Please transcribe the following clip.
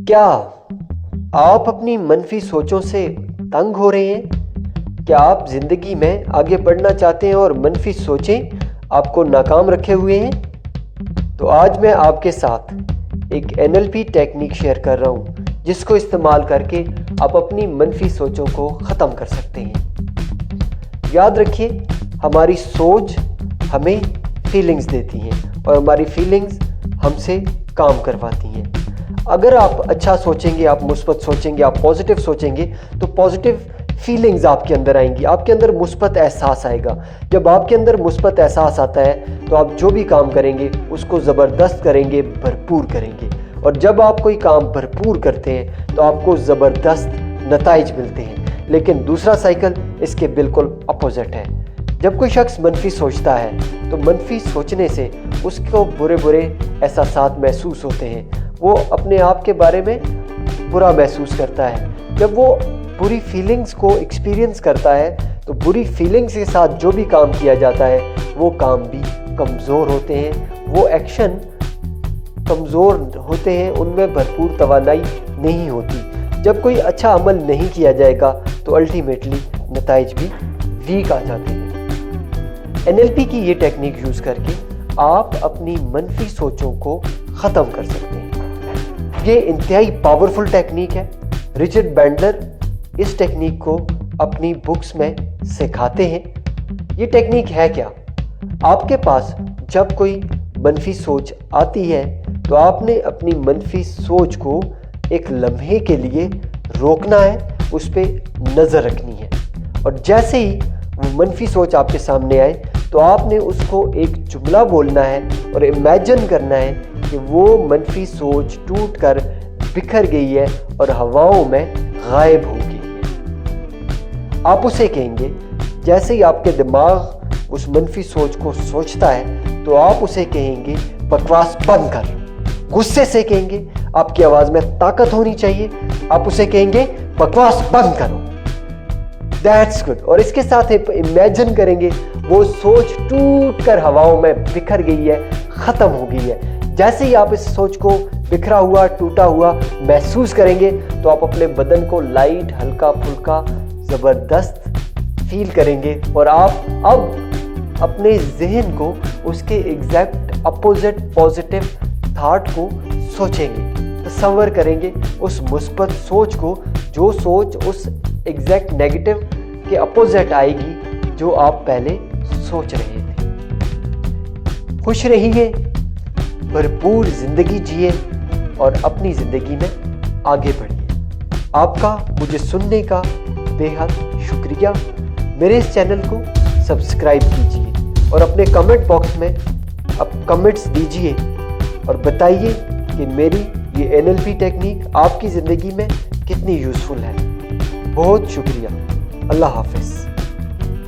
کیا آپ اپنی منفی سوچوں سے تنگ ہو رہے ہیں؟ کیا آپ زندگی میں آگے بڑھنا چاہتے ہیں اور منفی سوچیں آپ کو ناکام رکھے ہوئے ہیں؟ تو آج میں آپ کے ساتھ ایک NLP ٹیکنیک شیئر کر رہا ہوں جس کو استعمال کر کے آپ اپنی منفی سوچوں کو ختم کر سکتے ہیں۔ یاد رکھیے، ہماری سوچ ہمیں فیلنگز دیتی ہیں اور ہماری فیلنگز ہم سے کام کرواتی ہیں۔ اگر آپ اچھا سوچیں گے، آپ مثبت سوچیں گے، آپ پازیٹیو سوچیں گے تو پازیٹیو فیلنگز آپ کے اندر آئیں گی، آپ کے اندر مثبت احساس آئے گا۔ جب آپ کے اندر مثبت احساس آتا ہے تو آپ جو بھی کام کریں گے اس کو زبردست کریں گے، بھرپور کریں گے، اور جب آپ کوئی کام بھرپور کرتے ہیں تو آپ کو زبردست نتائج ملتے ہیں۔ لیکن دوسرا سائیکل اس کے بالکل اپوزٹ ہے۔ جب کوئی شخص منفی سوچتا ہے تو منفی سوچنے سے اس کو برے احساسات محسوس ہوتے ہیں، وہ اپنے آپ کے بارے میں برا محسوس کرتا ہے۔ جب وہ بری فیلنگز کو ایکسپیرینس کرتا ہے تو بری فیلنگز کے ساتھ جو بھی کام کیا جاتا ہے وہ کام بھی کمزور ہوتے ہیں، وہ ایکشن کمزور ہوتے ہیں، ان میں بھرپور توانائی نہیں ہوتی۔ جب کوئی اچھا عمل نہیں کیا جائے گا تو الٹیمیٹلی نتائج بھی ویک آ جاتے ہیں۔ NLP کی یہ ٹیکنیک یوز کر کے آپ اپنی منفی سوچوں کو ختم کر سکتے ہیں۔ یہ انتہائی پاورفل ٹیکنیک ہے۔ رچرڈ بینڈلر اس ٹیکنیک کو اپنی بکس میں سکھاتے ہیں۔ یہ ٹیکنیک ہے کیا؟ آپ کے پاس جب کوئی منفی سوچ آتی ہے تو آپ نے اپنی منفی سوچ کو ایک لمحے کے لیے روکنا ہے، اس پہ نظر رکھنی ہے، اور جیسے ہی وہ منفی سوچ آپ کے سامنے آئے تو آپ نے اس کو ایک جملہ بولنا ہے اور امیجن کرنا ہے کہ وہ منفی سوچ ٹوٹ کر بکھر گئی ہے اور ہواؤں میں غائب ہو گئی ہے۔ آپ اسے کہیں گے، جیسے ہی آپ کے دماغ اس منفی سوچ کو سوچتا ہے تو آپ اسے کہیں گے بکواس بند کر۔ غصے سے کہیں گے، آپ کی آواز میں طاقت ہونی چاہیے، آپ اسے کہیں گے بکواس بند کرو۔ That's good۔ اور اس کے ساتھ امیجن کریں گے وہ سوچ ٹوٹ کر ہواؤں میں بکھر گئی ہے، ختم ہو گئی ہے۔ جیسے ہی آپ اس سوچ کو بکھرا ہوا، ٹوٹا ہوا محسوس کریں گے تو آپ اپنے بدن کو لائٹ، ہلکا پھلکا، زبردست فیل کریں گے، اور آپ اب اپنے ذہن کو اس کے ایگزیکٹ اپوزٹ پازیٹیو تھاٹ کو سوچیں گے، تصور کریں گے اس مثبت سوچ کو، جو سوچ اس ایگزیکٹ نیگیٹو کے اپوزٹ آئے گی جو آپ پہلے سوچ رہے تھے۔ خوش رہیے، بھرپور زندگی جیے اور اپنی زندگی میں آگے بڑھیے۔ آپ کا مجھے سننے کا بے حد شکریہ۔ میرے اس چینل کو سبسکرائب کیجیے اور اپنے کمنٹ باکس میں کمنٹس دیجیے اور بتائیے کہ میری یہ NLP ٹیکنیک آپ کی زندگی میں کتنی یوزفل ہے۔ بہت شکریہ۔ اللہ حافظ۔